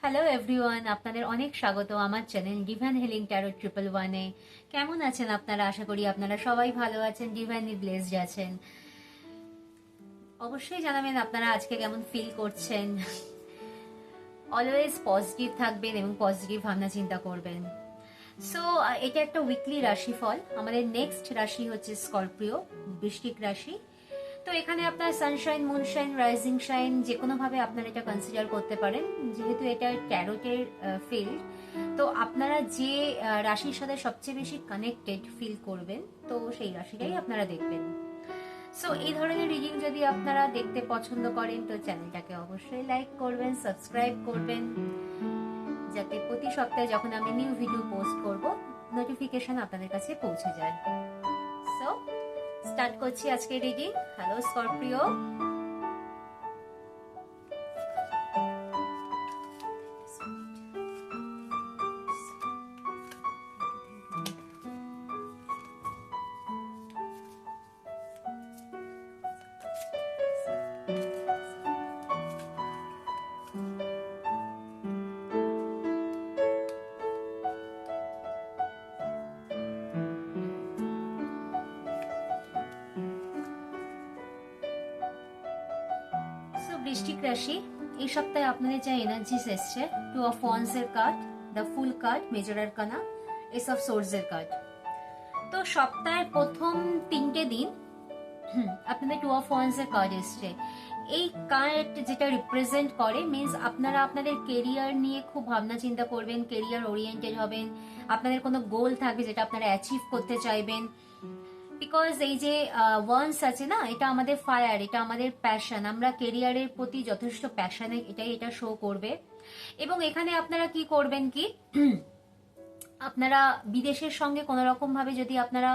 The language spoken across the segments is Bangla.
হ্যালো এভরিওয়ান, আপনাদের অনেক স্বাগত আমার চ্যানেল ডিভাইন হিলিং ট্যারো 111-এ। কেমন আছেন আপনারা? আশা করি আপনারা সবাই ভালো আছেন, ডিভাইনলি ব্লেসড আছেন। অবশ্যই জানাবেন আপনারা আজকে কেমন ফিল করছেন। অলওয়েজ পজিটিভ থাকবেন এবং পজিটিভ ভাবনা চিন্তা করবেন। সো এটা একটা উইকলি রাশিফল। আমাদের নেক্সট রাশি হচ্ছে স্করপিও, বৃশ্চিক রাশি। তো এখানে আপনার সানশাইন, মুনশাইন, রাইজিং শাইন যে কোনো ভাবে আপনারা এটা কনসিডার করতে পারেন, যেহেতু এটা ট্যারোটের ফিল্ড। তো আপনারা যে রাশির সাথে সবচেয়ে বেশি কানেক্টেড ফিল করবেন, তো সেই রাশিটাই আপনারা দেখবেন। সো এই ধরনের রিডিং যদি আপনারা দেখতে পছন্দ করেন, তো চ্যানেলটাকে অবশ্যই লাইক করবেন, সাবস্ক্রাইব করবেন, যাতে প্রতি সপ্তাহে যখন আমি নিউ ভিডিও পোস্ট করব, নোটিফিকেশন আপনাদের কাছে পৌঁছে যায়। সো স্টার্ট করছি আজকে রিডিং। হ্যালো স্করপিও, বৃশ্চিক রাশি, এই সপ্তাহে আপনাদের যা এনার্জিস এসছে, টু অফ ওয়ান্স এর card, the fool card, major arcana, S of swords এর কার্ড। তো সপ্তাহের প্রথম 3টে দিন আপনাদের টু অফ ওয়ান্স এর কার্ড এসছে। এই কার্ড যেটা রিপ্রেজেন্ট করে মিনস আপনারা আপনাদের কেরিয়ার নিয়ে খুব ভাবনা চিন্তা করবেন, কেরিয়ার ওরিয়েন্টেড হবেন, আপনাদের কোনো গোল থাকবে যেটা আপনারা অ্যাচিভ করতে চাইবেন। বিকজ এই যে ওয়ান্স আছে না, এটা আমাদের ফায়ার, এটা আমাদের প্যাশন, আমরা কেরিয়ারের প্রতি যথেষ্ট প্যাশনে, এটা শো করবে। এবং এখানে আপনারা কি করবেন কি, আপনারা বিদেশের সঙ্গে কোনো রকম ভাবে যদি আপনারা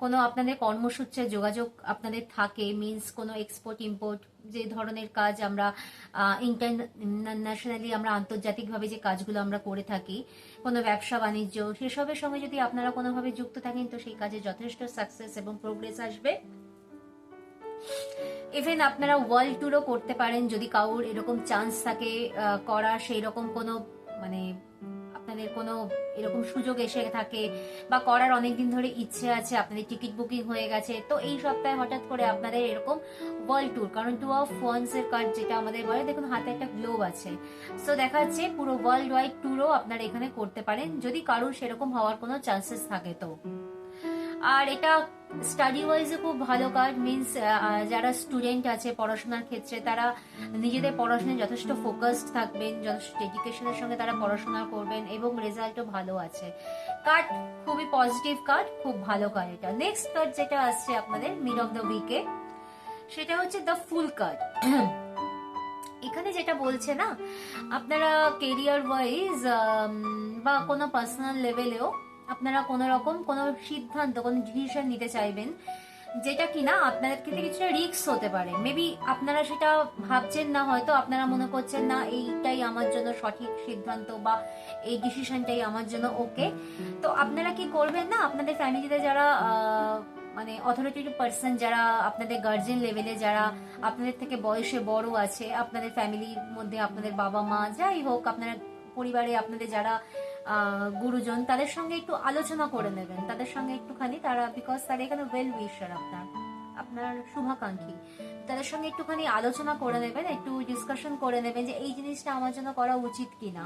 কোনো আপনাদের কর্মসূত্রে যোগাযোগ আপনাদের থাকে, মিনস কোনো এক্সপোর্ট ইম্পোর্ট যে ধরনের কাজ আমরা ইন্টারন্যাশনালি আমরা আন্তর্জাতিকভাবে যে কাজগুলো আমরা করে থাকি, কোনো ব্যবসা বাণিজ্য, সেসবের সঙ্গে যদি আপনারা কোনোভাবে যুক্ত থাকেন, তো সেই কাজে যথেষ্ট সাকসেস এবং প্রোগ্রেস আসবে। ইভেন আপনারা ওয়ার্ল্ড ট্যুরও করতে পারেন যদি কাউর এরকম চান্স থাকে করার, সেই রকম কোনো মানে আপনাদের কোনো এরকম সুযোগ এসে থাকে বা করার অনেকদিন ধরে ইচ্ছে আছে, আপনাদের টিকিট বুকিং হয়ে গেছে, তো এই সপ্তাহে হঠাৎ করে আপনাদের এরকম ওয়ার্ল্ড ট্যুর, কারণ টু অফ ওয়ান্স এর কার্ড যেটা আমাদের বলে, দেখুন হাতে একটা গ্লোব আছে, সো দেখা যাচ্ছে পুরো ওয়ার্ল্ড ওয়াইড ট্যুরও আপনারা এখানে করতে পারেন যদি কারোর সেরকম হওয়ার কোনো চান্সেস থাকে তো। আর এটা স্টাডি ওয়াইজে খুব ভালো কার্ড, মিনস যারা স্টুডেন্ট আছে পড়াশোনার ক্ষেত্রে, তারা নিজেদের পড়াশোনায় যথেষ্ট ফোকাসড থাকবেন, যথেষ্ট ডেডিকেশনের সঙ্গে তারা পড়াশোনা করবেন এবং রেজাল্টও ভালো আছে। কার্ড খুবই পজিটিভ কার্ড, খুব ভালো কার্ড এটা। নেক্সট কার্ড যেটা আসছে আপনাদের মিড অফ দ্য উইকে, সেটা হচ্ছে দ্য ফুল কার্ড। এখানে যেটা বলছে না, আপনারা কেরিয়ার ওয়াইজ বা কোনো পার্সোনাল লেভেলেও আপনারা কোনো রকম কোনো সিদ্ধান্ত, কোনো ডিসিশন নিতে চাইবেন, যেটা কিনা আপনাদের ক্ষেত্রে কিছুটা রিস্ক হতে পারে। মেবি আপনারা সেটা ভাবছেন না, হয়তো আপনারা মনে করছেন না এইটাই আমার জন্য সঠিক সিদ্ধান্ত বা এই ডিসিশনটাই আমার জন্য ওকে। তো আপনারা কি করবেন না, আপনাদের ফ্যামিলিতে যারা মানে অথরিটেটিভ পার্সন, যারা আপনাদের গার্জেন লেভেলে, যারা আপনাদের থেকে বয়সে বড় আছে, আপনাদের ফ্যামিলির মধ্যে আপনাদের বাবা মা যাই হোক, আপনার পরিবারে আপনাদের যারা গুরুজন, তাদের সঙ্গে একটু আলোচনা করে নেবেন, তাদের সঙ্গে একটুখানি তারা, বিকজ তারা এখানে ওয়েল উইশার, আপনার শুভাকাঙ্ক্ষী, তাদের সঙ্গে একটুখানি আলোচনা করে নেবেন, একটু ডিসকাশন করে নেবেন যে এই জিনিসটা আমার জন্য করা উচিত কিনা।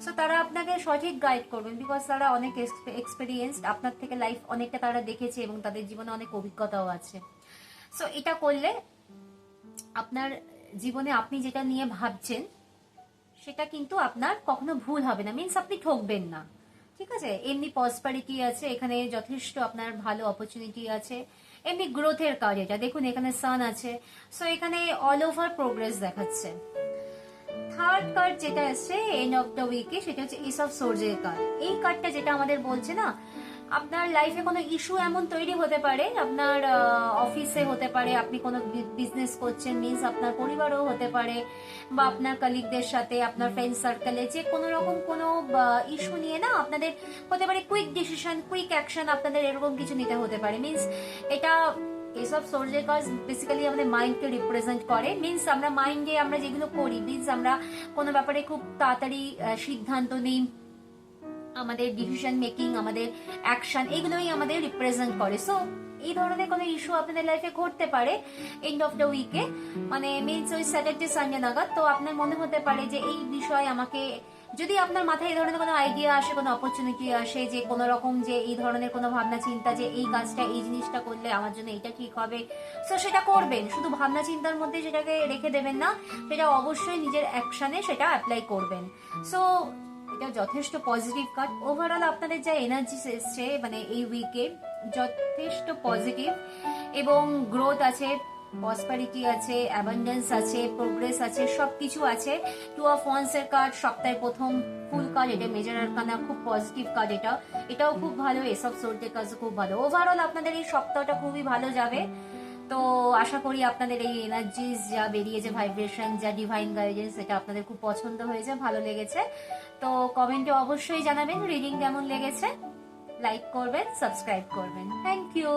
সো তারা আপনাকে সঠিক গাইড করবেন, বিকজ তারা অনেক এক্সপিরিয়েন্সড, আপনার থেকে লাইফ অনেকটা তারা দেখেছে এবং তাদের জীবনে অনেক অভিজ্ঞতাও আছে। সো এটা করলে আপনার জীবনে আপনি যেটা নিয়ে ভাবছেন সেটা কিন্তু আপনার কখনো ভুল হবে না, মিনস আপনি ঠকবেন না, ঠিক আছে। এমনি প্রসপারিটি আছে এখানে, যথেষ্ট আপনার ভালো অপরচুনিটি আছে, এমনি গ্রোথের কাজ এটা। দেখুন এখানে সান আছে, সো এখানে অল ওভার প্রোগ্রেস দেখাচ্ছে। থার্ড কার্ড যেটা আছে এন্ড অফ দ্য উইকে, সেটা হচ্ছে এস অফ সোর্সের কার্ড। এই কার্ডটা যেটা আমাদের বলছে না, আপনার লাইফে কোনো ইস্যু এমন তৈরি হতে পারে, আপনার অফিসে হতে পারে, আপনি কোনো বিজনেস করছেন, মিনস আপনার পরিবারও হতে পারে, বা আপনার কলিগদের সাথে, আপনার ফ্রেন্ড সার্কেলে যে কোনো রকম কোনো ইস্যু নিয়ে না আপনাদের হতে পারে কুইক ডিসিশন, কুইক অ্যাকশন আপনাদের এরকম কিছু নিতে হতে পারে। মিনস এটা এইসব সোর্সের কাজ বেসিক্যালি আমাদের মাইন্ডকে রিপ্রেজেন্ট করে। মিনস আমরা মাইন্ডে আমরা যেগুলো করি, মিনস আমরা কোনো ব্যাপারে খুব তাড়াতাড়ি সিদ্ধান্ত নিই, আমাদের ডিসিশন মেকিং, আমাদের অ্যাকশন, এগুলোই আমাদের রিপ্রেজেন্ট করে। সো এই ধরনের কোনো ইস্যু আপনাদের লাইফে ঘটতে পারে এন্ড অফ দ্য উইকে, মানে মিনস ওই স্যাটারডে সানডে নাগাদ। তো আপনার মনে হতে পারে যে এই বিষয়ে আমাকে, যদি আপনার মাথায় এই ধরনের কোনো আইডিয়া আসে, কোনো অপরচুনিটি আসে, যে কোনো রকম যে এই ধরনের কোনো ভাবনা চিন্তা, যে এই কাজটা এই জিনিসটা করলে আমার জন্য এটা ঠিক হবে, সো সেটা করবেন। শুধু ভাবনা চিন্তার মধ্যে সেটাকে রেখে দেবেন না, সেটা অবশ্যই নিজের অ্যাকশনে সেটা অ্যাপ্লাই করবেন। সো এটা যথেষ্ট পজিটিভ কার্ড। ওভারঅল আপনাদের যা এনার্জি এসছে মানে এই উইকে যথেষ্ট পজিটিভ, এবং গ্রোথ আছে, প্রসপারিটি আছে, অ্যাবান্ডেন্স আছে, প্রোগ্রেস আছে, সবকিছু আছে। 2 অফ ওয়ান্স এর কার্ড, সপ্তাহের প্রথম ফুল কার্ড, এটা মেজর আরকানা, খুব পজিটিভ কার্ড। এটাও খুব ভালো, এসব সোর্সের কাজও খুব ভালো। ওভারঅল আপনাদের এই সপ্তাহটা খুবই ভালো যাবে। তো আশা করি আপনাদের এই এনার্জিস যা বেরিয়েছে, ভাইব্রেশন, যা ডিভাইন গাইডেন্স, এটা আপনাদের খুব পছন্দ হয়েছে, ভালো লেগেছে। তো কমেন্টে অবশ্যই জানাবেন রিডিং কেমন লেগেছে, লাইক করবেন, সাবস্ক্রাইব করবেন। Thank you.